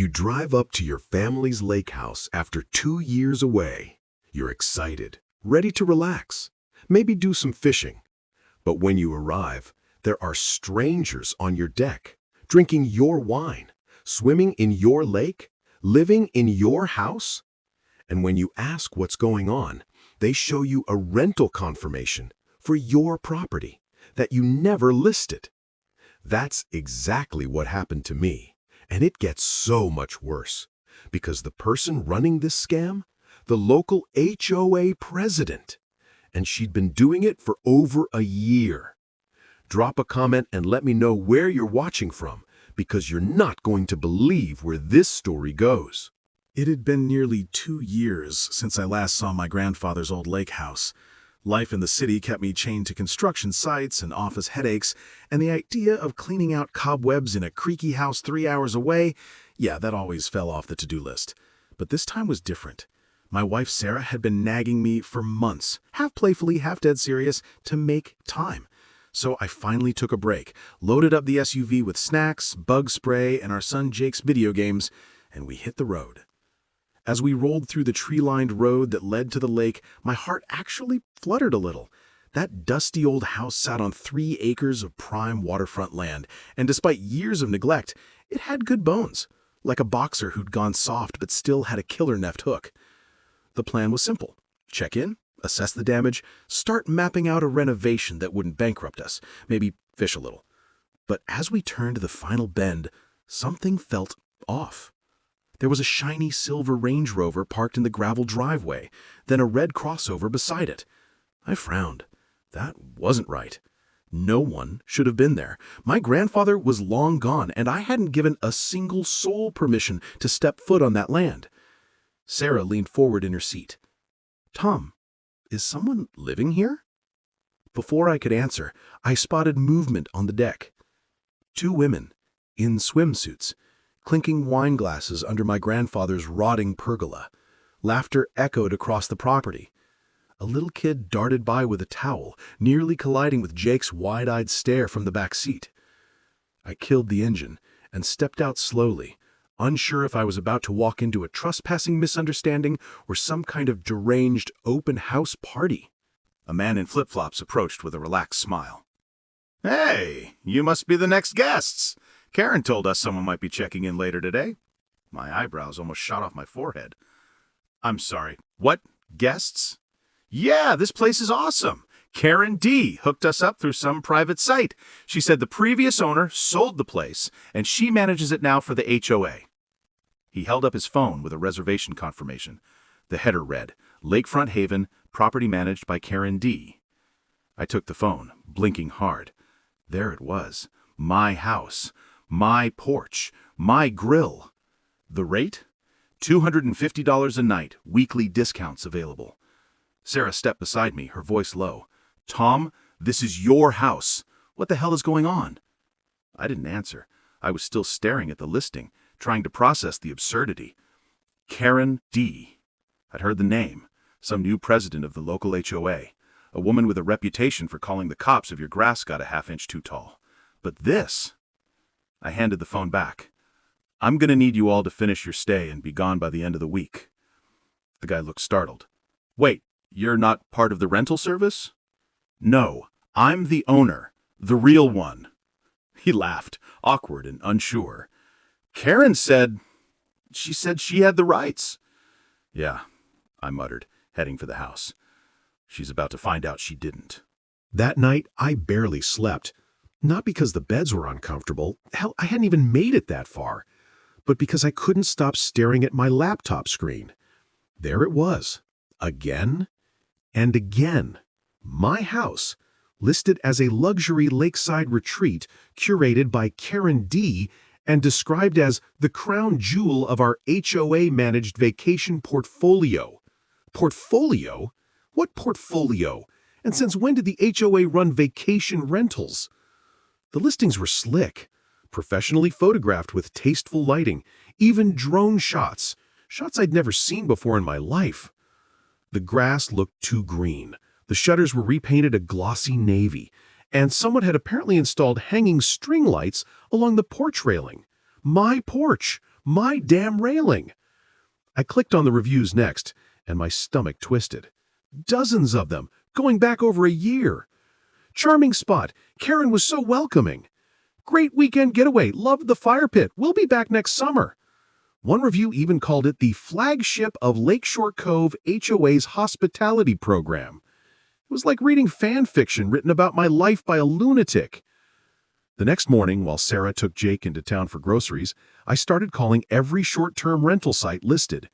You drive up to your family's lake house after 2 years away. You're excited, ready to relax, maybe do some fishing. But when you arrive, there are strangers on your deck, drinking your wine, swimming in your lake, living in your house. And when you ask what's going on, they show you a rental confirmation for your property that you never listed. That's exactly what happened to me, and it gets so much worse, because the person running this scam, the local HOA president, and she'd been doing it for over a year. Drop a comment and let me know where you're watching from, because you're not going to believe where this story goes. It had been nearly 2 years since I last saw my grandfather's old lake house. Life in the city kept me chained to construction sites and office headaches, and the idea of cleaning out cobwebs in a creaky house 3 hours away, yeah, that always fell off the to-do list. But this time was different. My wife Sarah had been nagging me for months, half playfully, half dead serious, to make time. So I finally took a break, loaded up the SUV with snacks, bug spray, and our son Jake's video games, and we hit the road. As we rolled through the tree-lined road that led to the lake, my heart actually fluttered a little. That dusty old house sat on 3 acres of prime waterfront land, and despite years of neglect, it had good bones, like a boxer who'd gone soft but still had a killer neft hook. The plan was simple. Check in, assess the damage, start mapping out a renovation that wouldn't bankrupt us, maybe fish a little. But as we turned the final bend, something felt off. There was a shiny silver Range Rover parked in the gravel driveway, then a red crossover beside it. I frowned. That wasn't right. No one should have been there. My grandfather was long gone, and I hadn't given a single soul permission to step foot on that land. Sarah leaned forward in her seat. "Tom, is someone living here?" Before I could answer, I spotted movement on the deck. 2 women, in swimsuits, clinking wine glasses under my grandfather's rotting pergola. Laughter echoed across the property. A little kid darted by with a towel, nearly colliding with Jake's wide-eyed stare from the back seat. I killed the engine and stepped out slowly, unsure if I was about to walk into a trespassing misunderstanding or some kind of deranged open house party. A man in flip-flops approached with a relaxed smile. "Hey, you must be the next guests. Karen told us someone might be checking in later today." My eyebrows almost shot off my forehead. "I'm sorry, what? Guests?" "Yeah, this place is awesome. Karen D. hooked us up through some private site. She said the previous owner sold the place, and she manages it now for the HOA. He held up his phone with a reservation confirmation. The header read, "Lakefront Haven, property managed by Karen D." I took the phone, blinking hard. There it was. My house. My porch. My grill. The rate? $250 a night, weekly discounts available. Sarah stepped beside me, her voice low. "Tom, this is your house. What the hell is going on?" I didn't answer. I was still staring at the listing, trying to process the absurdity. Karen D. I'd heard the name. Some new president of the local HOA. A woman with a reputation for calling the cops if your grass got a half-inch too tall. But this... I handed the phone back. "I'm going to need you all to finish your stay and be gone by the end of the week." The guy looked startled. "Wait, you're not part of the rental service?" "No, I'm the owner, the real one." He laughed, awkward and unsure. "Karen said she had the rights." "Yeah," I muttered, heading for the house. She's about to find out she didn't. That night, I barely slept. Not because the beds were uncomfortable, hell, I hadn't even made it that far, but because I couldn't stop staring at my laptop screen. There it was, again and again. My house, listed as a luxury lakeside retreat curated by Karen D. and described as the crown jewel of our HOA-managed vacation portfolio. Portfolio? What portfolio? And since when did the HOA run vacation rentals? The listings were slick, professionally photographed with tasteful lighting, even drone shots I'd never seen before in my life. The grass looked too green, the shutters were repainted a glossy navy, and someone had apparently installed hanging string lights along the porch railing. My porch, My damn railing! I clicked on the reviews next, and my stomach twisted. Dozens of them, going back over a year. Charming spot. Karen was so welcoming. Great weekend getaway. Loved the fire pit. We'll be back next summer. One review even called it the flagship of Lakeshore Cove HOA's hospitality program. It was like reading fan fiction written about my life by a lunatic. The next morning, while Sarah took Jake into town for groceries, I started calling every short-term rental site listed.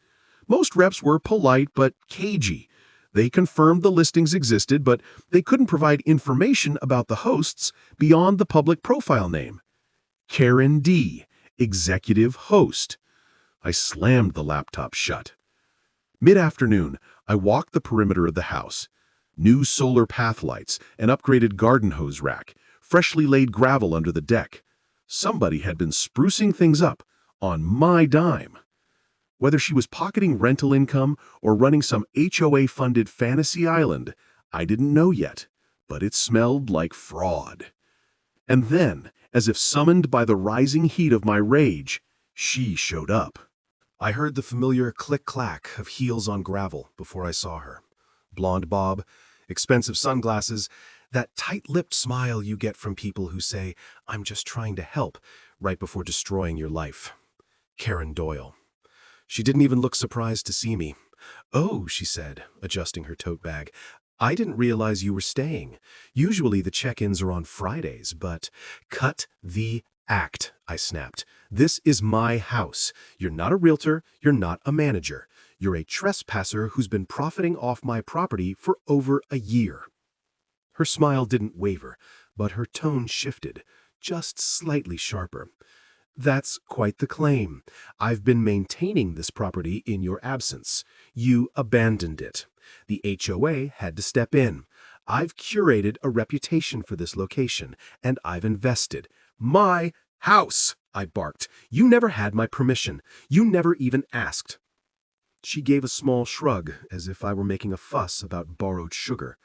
Most reps were polite but cagey. They confirmed the listings existed, but they couldn't provide information about the hosts beyond the public profile name. Karen D., executive host. I slammed the laptop shut. Mid-afternoon, I walked the perimeter of the house. New solar path lights, an upgraded garden hose rack, freshly laid gravel under the deck. Somebody had been sprucing things up on my dime. Whether she was pocketing rental income or running some HOA-funded fantasy island, I didn't know yet, but it smelled like fraud. And then, as if summoned by the rising heat of my rage, she showed up. I heard the familiar click-clack of heels on gravel before I saw her. Blonde bob, expensive sunglasses, that tight-lipped smile you get from people who say, "I'm just trying to help," right before destroying your life. Karen Doyle. She didn't even look surprised to see me. "Oh," she said, adjusting her tote bag. "I didn't realize you were staying. Usually the check-ins are on Fridays, but—" "Cut the act," I snapped. "This is my house. You're not a realtor. You're not a manager. You're a trespasser who's been profiting off my property for over a year." Her smile didn't waver, but her tone shifted, just slightly sharper. "That's quite the claim. I've been maintaining this property in your absence. You abandoned it. The HOA had to step in. I've curated a reputation for this location, and I've invested. My house!" I barked. "You never had my permission. You never even asked." She gave a small shrug, as if I were making a fuss about borrowed sugar.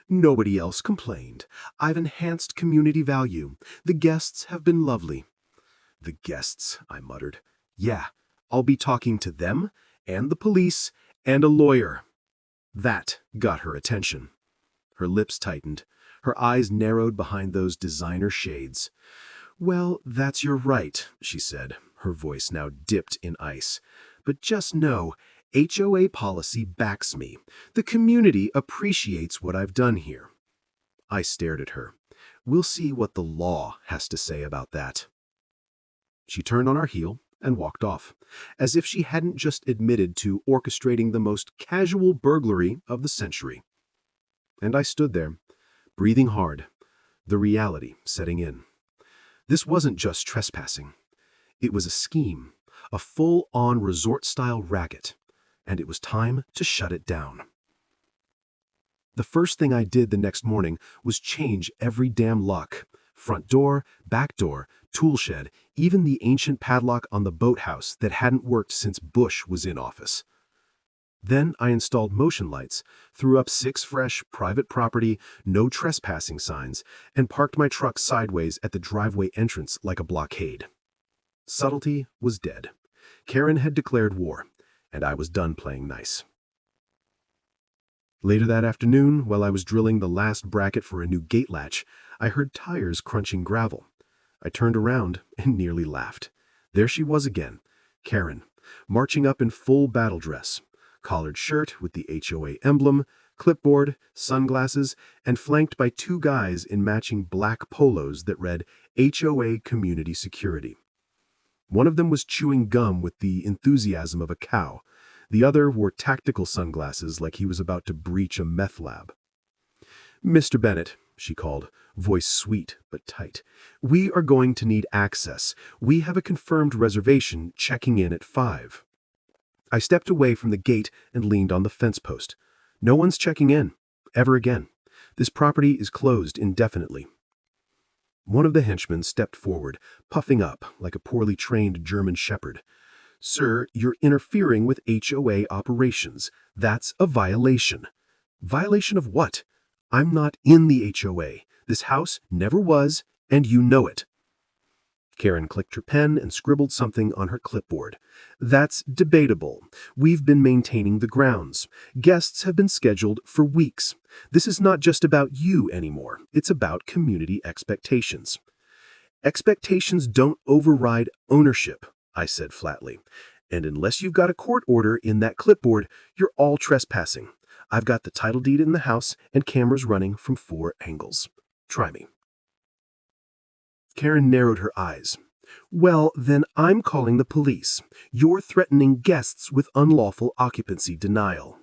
"Nobody else complained. I've enhanced community value. The guests have been lovely." "The guests," I muttered. "Yeah, I'll be talking to them, and the police, and a lawyer." That got her attention. Her lips tightened. Her eyes narrowed behind those designer shades. "Well, that's your right," she said, her voice now dipped in ice. "But just know, HOA policy backs me. The community appreciates what I've done here." I stared at her. "We'll see what the law has to say about that." She turned on our heel and walked off, as if she hadn't just admitted to orchestrating the most casual burglary of the century. And I stood there, breathing hard, the reality setting in. This wasn't just trespassing. It was a scheme, a full-on resort-style racket, and it was time to shut it down. The first thing I did the next morning was change every damn lock. Front door, back door, tool shed, even the ancient padlock on the boathouse that hadn't worked since Bush was in office. Then I installed motion lights, threw up 6 fresh, private property, no trespassing signs, and parked my truck sideways at the driveway entrance like a blockade. Subtlety was dead. Karen had declared war, and I was done playing nice. Later that afternoon, while I was drilling the last bracket for a new gate latch, I heard tires crunching gravel. I turned around and nearly laughed. There she was again, Karen, marching up in full battle dress, collared shirt with the HOA emblem, clipboard, sunglasses, and flanked by 2 guys in matching black polos that read HOA Community Security. One of them was chewing gum with the enthusiasm of a cow. The other wore tactical sunglasses like he was about to breach a meth lab. "Mr. Bennett," she called, voice sweet but tight, "we are going to need access. We have a confirmed reservation checking in at 5. I stepped away from the gate and leaned on the fence post. "No one's checking in. Ever again. This property is closed indefinitely." One of the henchmen stepped forward, puffing up like a poorly trained German shepherd. "Sir, you're interfering with HOA operations. That's a violation." "Violation of what? I'm not in the HOA. This house never was, and you know it." Karen clicked her pen and scribbled something on her clipboard. That's debatable. We've been maintaining the grounds. Guests have been scheduled for weeks. This is not just about you anymore. It's about community expectations. Expectations don't override ownership, I said flatly. And unless you've got a court order in that clipboard, you're all trespassing. I've got the title deed in the house and cameras running from 4 angles. Try me. Karen narrowed her eyes. Well, then I'm calling the police. You're threatening guests with unlawful occupancy denial.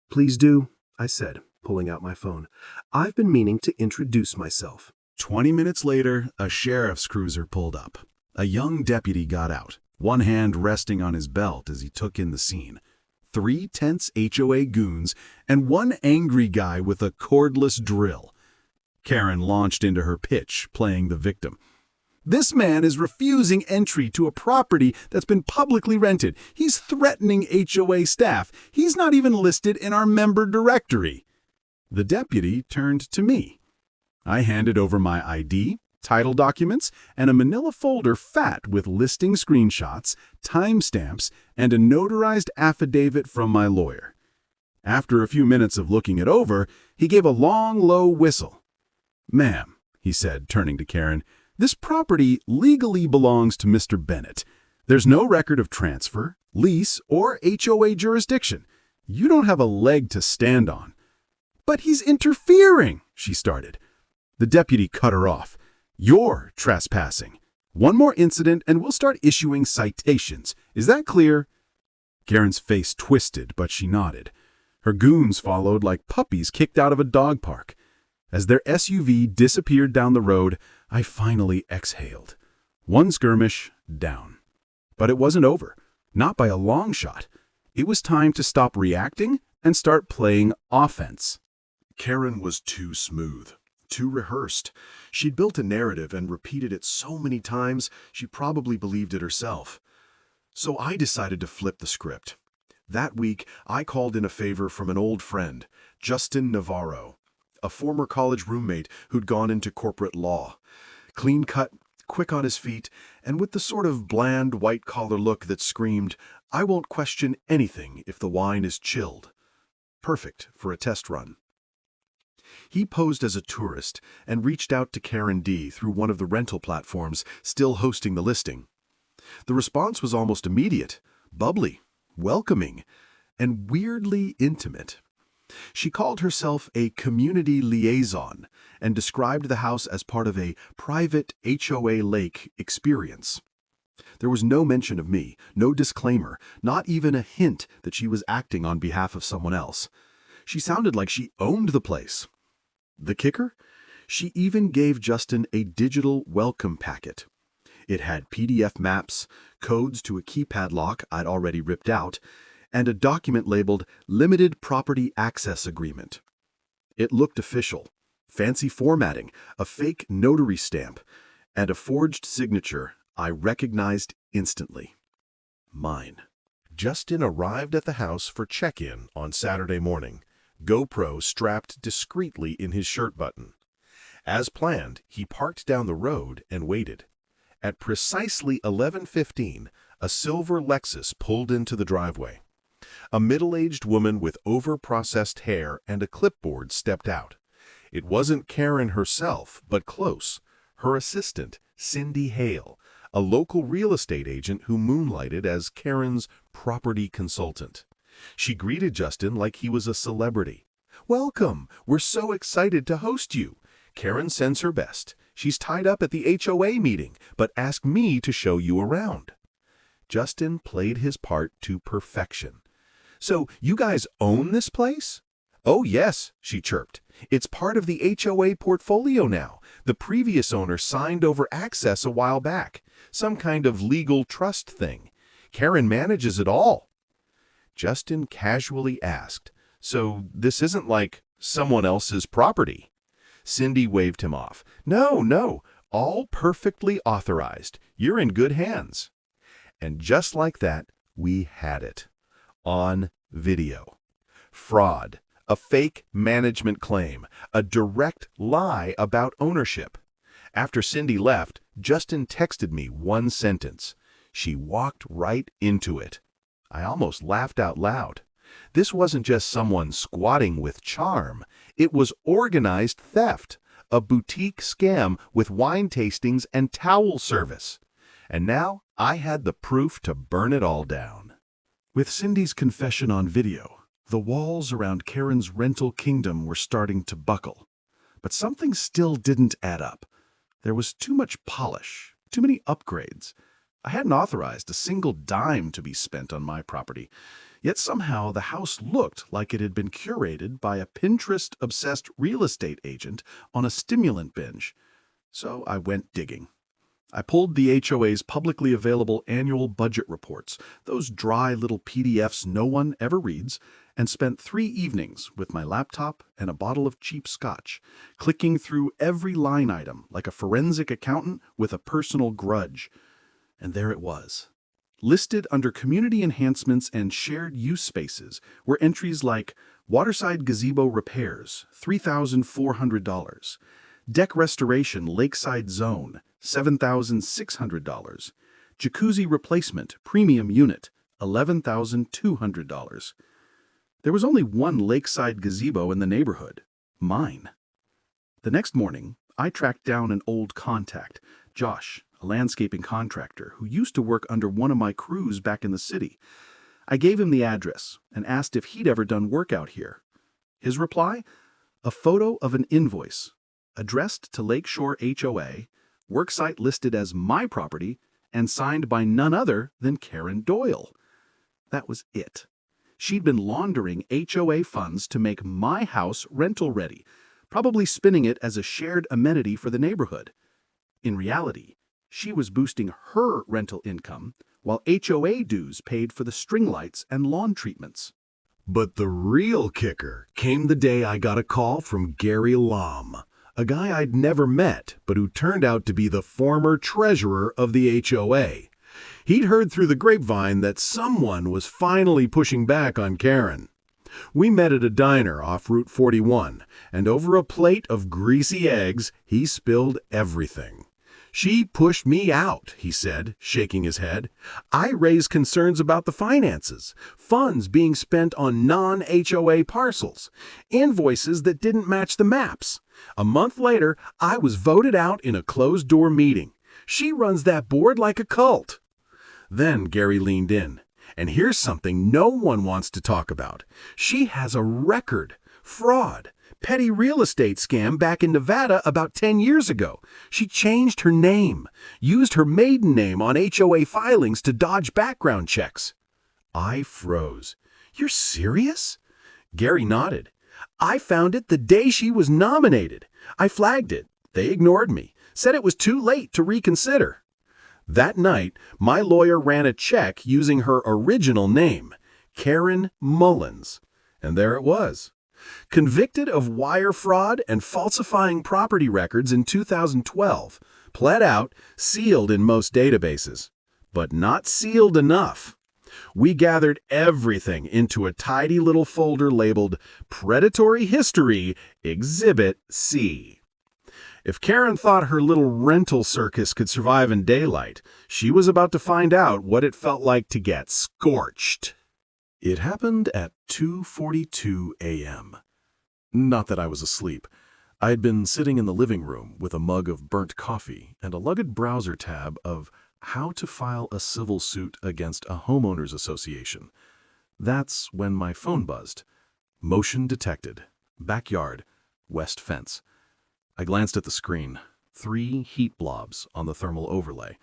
Please do, I said, pulling out my phone. I've been meaning to introduce myself. 20 minutes later, a sheriff's cruiser pulled up. A young deputy got out, one hand resting on his belt as he took in the scene. 3 tense HOA goons and one angry guy with a cordless drill. Karen launched into her pitch, playing the victim. This man is refusing entry to a property that's been publicly rented. He's threatening HOA staff. He's not even listed in our member directory. The deputy turned to me. I handed over my ID, title documents, and a manila folder fat with listing screenshots, timestamps, and a notarized affidavit from my lawyer. After a few minutes of looking it over, he gave a long, low whistle. Ma'am, he said, turning to Karen, this property legally belongs to Mr. Bennett. There's no record of transfer, lease, or HOA jurisdiction. You don't have a leg to stand on. But he's interfering, she started. The deputy cut her off. You're trespassing. One more incident and we'll start issuing citations. Is that clear? Karen's face twisted, but she nodded. Her goons followed like puppies kicked out of a dog park. As their SUV disappeared down the road, I finally exhaled. One skirmish down. But it wasn't over. Not by a long shot. It was time to stop reacting and start playing offense. Karen was too smooth, too rehearsed. She'd built a narrative and repeated it so many times, she probably believed it herself. So I decided to flip the script. That week, I called in a favor from an old friend, Justin Navarro, a former college roommate who'd gone into corporate law. Clean-cut, quick on his feet, and with the sort of bland, white-collar look that screamed, I won't question anything if the wine is chilled. Perfect for a test run. He posed as a tourist and reached out to Karen D. through one of the rental platforms still hosting the listing. The response was almost immediate, bubbly, welcoming, and weirdly intimate. She called herself a community liaison and described the house as part of a private HOA lake experience. There was no mention of me, no disclaimer, not even a hint that she was acting on behalf of someone else. She sounded like she owned the place. The kicker? She even gave Justin a digital welcome packet. It had PDF maps, codes to a keypad lock I'd already ripped out, and a document labeled Limited Property Access Agreement. It looked official. Fancy formatting, a fake notary stamp, and a forged signature I recognized instantly. Mine. Justin arrived at the house for check-in on Saturday morning, GoPro strapped discreetly in his shirt button. As planned, he parked down the road and waited. At precisely 11:15, a silver Lexus pulled into the driveway. A middle-aged woman with over-processed hair and a clipboard stepped out. It wasn't Karen herself, but close. Her assistant, Cindy Hale, a local real estate agent who moonlighted as Karen's property consultant. She greeted Justin like he was a celebrity. "Welcome! We're so excited to host you. Karen sends her best. She's tied up at the HOA meeting, but asked me to show you around." Justin played his part to perfection. "So you guys own this place?" "Oh, yes," she chirped. "It's part of the HOA portfolio now. The previous owner signed over access a while back. Some kind of legal trust thing. Karen manages it all." Justin casually asked, "So this isn't like someone else's property?" Cindy waved him off. No, all perfectly authorized. You're in good hands." And just like that, we had it. On video. Fraud. A fake management claim. A direct lie about ownership. After Cindy left, Justin texted me one sentence. She walked right into it. I almost laughed out loud. This wasn't just someone squatting with charm. It was organized theft, a boutique scam with wine tastings and towel service. And now I had the proof to burn it all down. With Cindy's confession on video, the walls around Karen's rental kingdom were starting to buckle. But something still didn't add up. There was too much polish, too many upgrades. I hadn't authorized a single dime to be spent on my property, yet somehow the house looked like it had been curated by a Pinterest-obsessed real estate agent on a stimulant binge. So I went digging. I pulled the HOA's publicly available annual budget reports, those dry little PDFs no one ever reads, and spent 3 evenings with my laptop and a bottle of cheap scotch, clicking through every line item like a forensic accountant with a personal grudge. And there it was. Listed under community enhancements and shared use spaces were entries like waterside gazebo repairs, $3,400, deck restoration lakeside zone, $7,600, jacuzzi replacement premium unit, $11,200. There was only one lakeside gazebo in the neighborhood, mine. The next morning, I tracked down an old contact, Josh, a landscaping contractor who used to work under one of my crews back in the city. I gave him the address and asked if he'd ever done work out here. His reply? A photo of an invoice, addressed to Lakeshore HOA, worksite listed as my property, and signed by none other than Karen Doyle. That was it. She'd been laundering HOA funds to make my house rental ready, probably spinning it as a shared amenity for the neighborhood. In reality, she was boosting her rental income, while HOA dues paid for the string lights and lawn treatments. But the real kicker came the day I got a call from Gary Lom, a guy I'd never met, but who turned out to be the former treasurer of the HOA. He'd heard through the grapevine that someone was finally pushing back on Karen. We met at a diner off Route 41, and over a plate of greasy eggs, he spilled everything. She pushed me out, he said, shaking his head. I raised concerns about the finances, funds being spent on non-HOA parcels, invoices that didn't match the maps. A month later, I was voted out in a closed-door meeting. She runs that board like a cult. Then Gary leaned in. And here's something no one wants to talk about. She has a record. Fraud. Petty real estate scam back in Nevada about 10 years ago. She changed her name, used her maiden name on HOA filings to dodge background checks. I froze. You're serious? Gary nodded. I found it the day she was nominated. I flagged it. They ignored me, said it was too late to reconsider. That night, my lawyer ran a check using her original name, Karen Mullins. And there it was. Convicted of wire fraud and falsifying property records in 2012, pled out, sealed in most databases. But not sealed enough. We gathered everything into a tidy little folder labeled Predatory History, Exhibit C. If Karen thought her little rental circus could survive in daylight, she was about to find out what it felt like to get scorched. It happened at 2:42 a.m. Not that I was asleep. I had been sitting in the living room with a mug of burnt coffee and a lugged browser tab of how to file a civil suit against a homeowners association. That's when my phone buzzed. Motion detected. Backyard. West fence. I glanced at the screen. 3 heat blobs on the thermal overlay.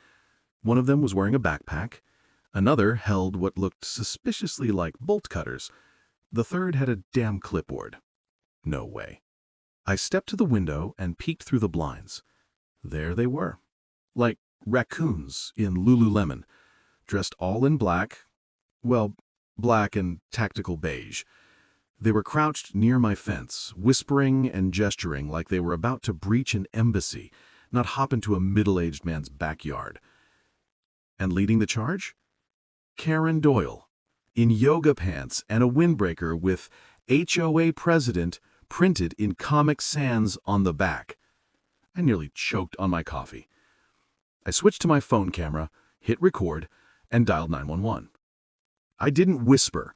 One of them was wearing a backpack. Another held what looked suspiciously like bolt cutters. The third had a damn clipboard. No way. I stepped to the window and peeked through the blinds. There they were. Like raccoons in Lululemon, dressed all in black. Well, black and tactical beige. They were crouched near my fence, whispering and gesturing like they were about to breach an embassy, not hop into a middle-aged man's backyard. And leading the charge? Karen Doyle, in yoga pants and a windbreaker with HOA President printed in Comic Sans on the back. I nearly choked on my coffee. I switched to my phone camera, hit record, and dialed 911. I didn't whisper.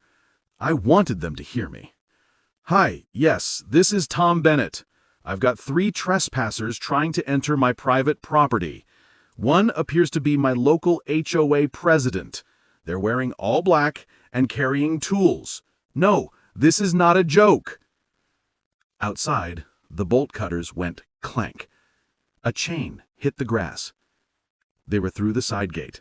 I wanted them to hear me. "Hi, yes, this is Tom Bennett. I've got 3 trespassers trying to enter my private property. One appears to be my local HOA president. They're wearing all black and carrying tools. No, this is not a joke." Outside, the bolt cutters went clank. A chain hit the grass. They were through the side gate.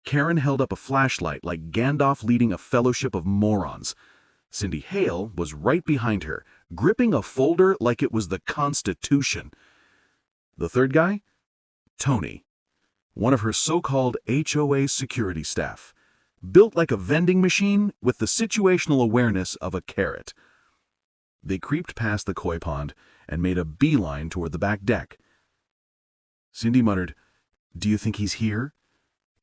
Karen held up a flashlight like Gandalf leading a fellowship of morons. Cindy Hale was right behind her, gripping a folder like it was the Constitution. The third guy? Tony, one of her so-called HOA security staff, built like a vending machine with the situational awareness of a carrot. They creeped past the koi pond and made a beeline toward the back deck. Cindy muttered, "Do you think he's here?"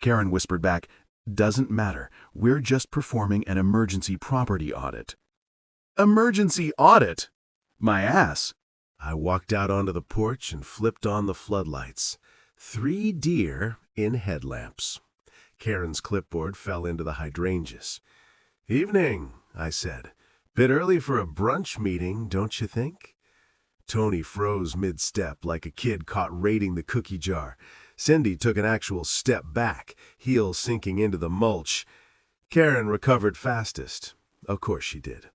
Karen whispered back, "Doesn't matter. We're just performing an emergency property audit." Emergency audit? My ass. I walked out onto the porch and flipped on the floodlights. 3 deer in headlamps. Karen's clipboard fell into the hydrangeas. "Evening," I said. "Bit early for a brunch meeting, don't you think?" Tony froze mid-step like a kid caught raiding the cookie jar. Cindy took an actual step back, heel sinking into the mulch. Karen recovered fastest. Of course she did.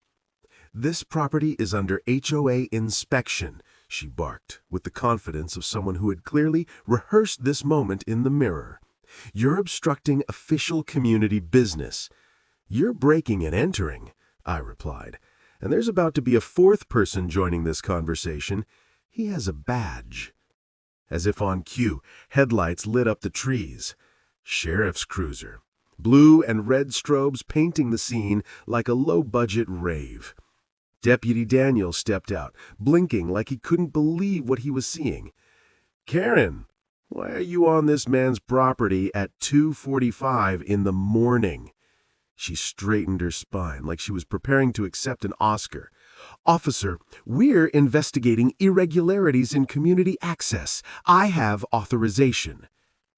"This property is under HOA inspection," she barked, with the confidence of someone who had clearly rehearsed this moment in the mirror. "You're obstructing official community business." "You're breaking and entering," I replied. "And there's about to be a 4th person joining this conversation. He has a badge." As if on cue, headlights lit up the trees. Sheriff's cruiser. Blue and red strobes painting the scene like a low-budget rave. Deputy Daniel stepped out, blinking like he couldn't believe what he was seeing. "Karen, why are you on this man's property at 2:45 in the morning?" She straightened her spine like she was preparing to accept an Oscar. "Officer, we're investigating irregularities in community access. I have authorization."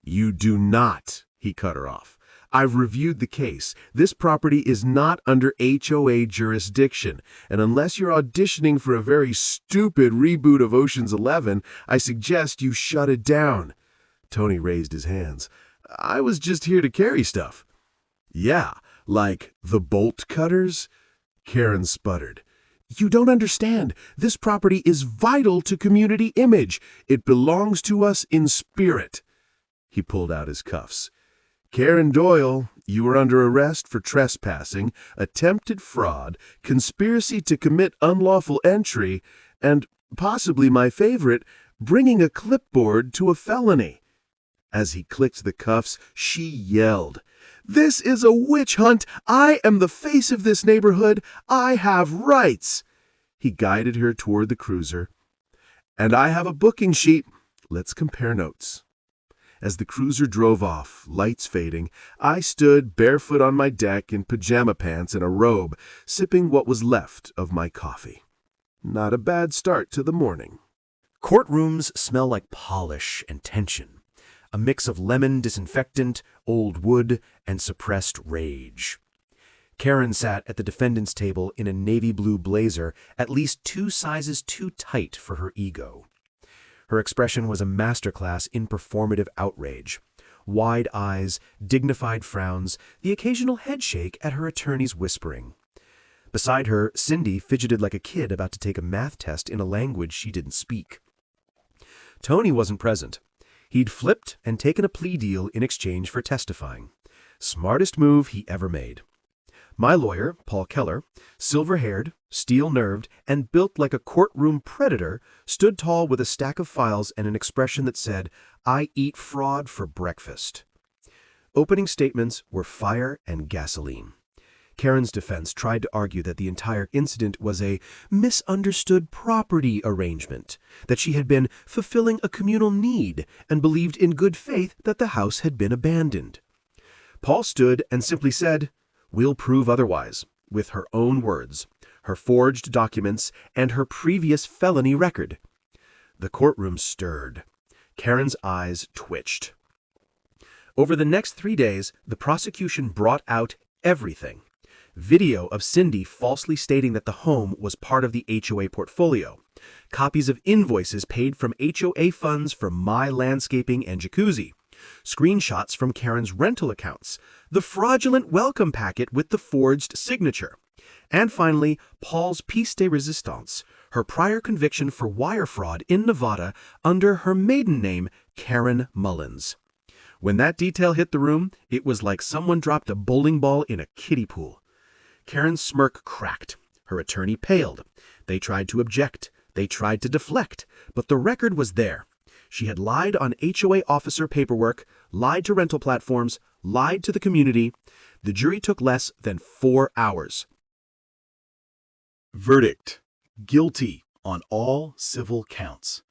"You do not," he cut her off. "I've reviewed the case. This property is not under HOA jurisdiction, and unless you're auditioning for a very stupid reboot of Ocean's 11, I suggest you shut it down." Tony raised his hands. "I was just here to carry stuff." "Yeah, like the bolt cutters?" Karen sputtered. "You don't understand. This property is vital to community image. It belongs to us in spirit." He pulled out his cuffs. "Karen Doyle, you are under arrest for trespassing, attempted fraud, conspiracy to commit unlawful entry, and, possibly my favorite, bringing a clipboard to a felony." As he clicked the cuffs, she yelled, "This is a witch hunt! I am the face of this neighborhood! I have rights!" He guided her toward the cruiser. "And I have a booking sheet. Let's compare notes." As the cruiser drove off, lights fading, I stood barefoot on my deck in pajama pants and a robe, sipping what was left of my coffee. Not a bad start to the morning. Courtrooms smell like polish and tension, a mix of lemon disinfectant, old wood, and suppressed rage. Karen sat at the defendant's table in a navy blue blazer at least 2 sizes too tight for her ego. Her expression was a masterclass in performative outrage. Wide eyes, dignified frowns, the occasional headshake at her attorney's whispering. Beside her, Cindy fidgeted like a kid about to take a math test in a language she didn't speak. Tony wasn't present. He'd flipped and taken a plea deal in exchange for testifying. Smartest move he ever made. My lawyer, Paul Keller, silver-haired, steel-nerved, and built like a courtroom predator, stood tall with a stack of files and an expression that said, "I eat fraud for breakfast." Opening statements were fire and gasoline. Karen's defense tried to argue that the entire incident was a misunderstood property arrangement, that she had been fulfilling a communal need and believed in good faith that the house had been abandoned. Paul stood and simply said, "We'll prove otherwise," with her own words, her forged documents, and her previous felony record. The courtroom stirred. Karen's eyes twitched. Over the next 3 days, the prosecution brought out everything. Video of Cindy falsely stating that the home was part of the HOA portfolio. Copies of invoices paid from HOA funds for My Landscaping and Jacuzzi. Screenshots from Karen's rental accounts. The fraudulent welcome packet with the forged signature. And finally, Paul's piece de resistance, her prior conviction for wire fraud in Nevada under her maiden name, Karen Mullins. When that detail hit the room, it was like someone dropped a bowling ball in a kiddie pool. Karen's smirk cracked. Her attorney paled. They tried to object. They tried to deflect. But the record was there. She had lied on HOA officer paperwork, lied to rental platforms, lied to the community. The jury took less than 4 hours. Verdict: guilty on all civil counts.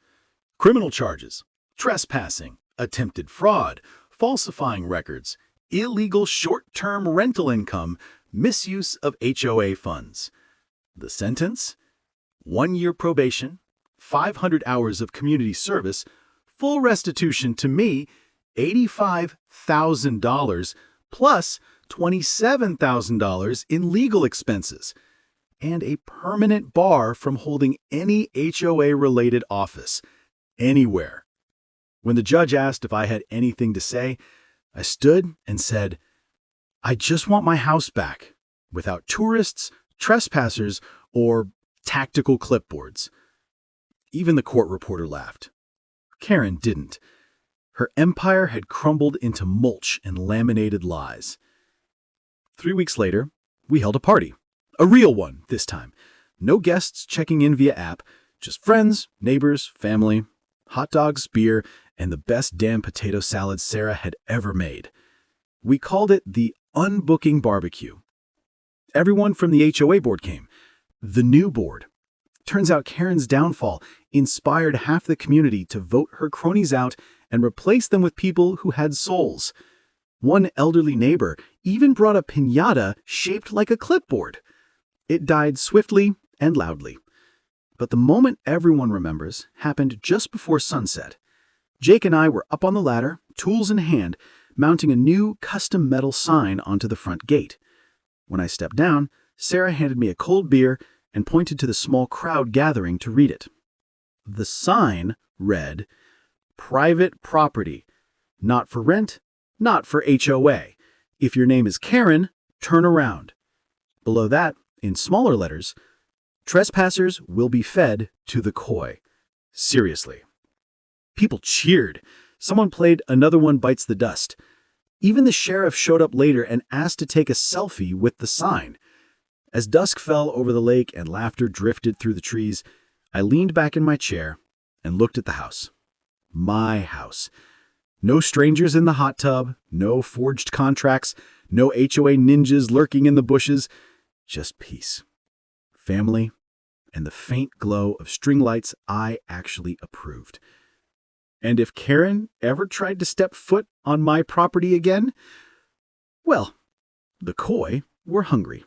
Criminal charges: trespassing, attempted fraud, falsifying records, illegal short-term rental income, misuse of HOA funds. The sentence: 1 year probation, 500 hours of community service, full restitution to me, $85,000, plus $27,000 in legal expenses, and a permanent bar from holding any HOA-related office, anywhere. When the judge asked if I had anything to say, I stood and said, "I just want my house back, without tourists, trespassers, or tactical clipboards." Even the court reporter laughed. Karen didn't. Her empire had crumbled into mulch and laminated lies. 3 weeks later, we held a party. A real one this time. No guests checking in via app, just friends, neighbors, family, hot dogs, beer, and the best damn potato salad Sarah had ever made. We called it the Unbooking Barbecue. Everyone from the HOA board came. The new board. Turns out Karen's downfall inspired half the community to vote her cronies out and replace them with people who had souls. One elderly neighbor even brought a piñata shaped like a clipboard. It died swiftly and loudly. But the moment everyone remembers happened just before sunset. Jake and I were up on the ladder, tools in hand, mounting a new custom metal sign onto the front gate. When I stepped down, Sarah handed me a cold beer and pointed to the small crowd gathering to read it. The sign read, "Private property. Not for rent, not for HOA. If your name is Karen, turn around." Below that, in smaller letters, "Trespassers will be fed to the koi." Seriously. People cheered. Someone played Another One Bites the Dust. Even the sheriff showed up later and asked to take a selfie with the sign. As dusk fell over the lake and laughter drifted through the trees, I leaned back in my chair and looked at the house. My house. No strangers in the hot tub, no forged contracts, no HOA ninjas lurking in the bushes, just peace, family, and the faint glow of string lights I actually approved. And if Karen ever tried to step foot on my property again, well, the koi were hungry.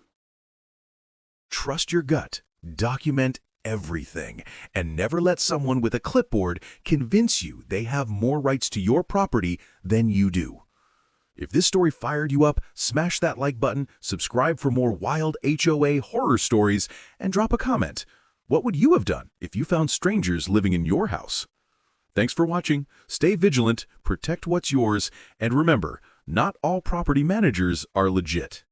Trust your gut, document everything, and never let someone with a clipboard convince you they have more rights to your property than you do. If this story fired you up, smash that like button, subscribe for more wild HOA horror stories, and drop a comment. What would you have done if you found strangers living in your house? Thanks for watching. Stay vigilant, protect what's yours, and remember, not all property managers are legit.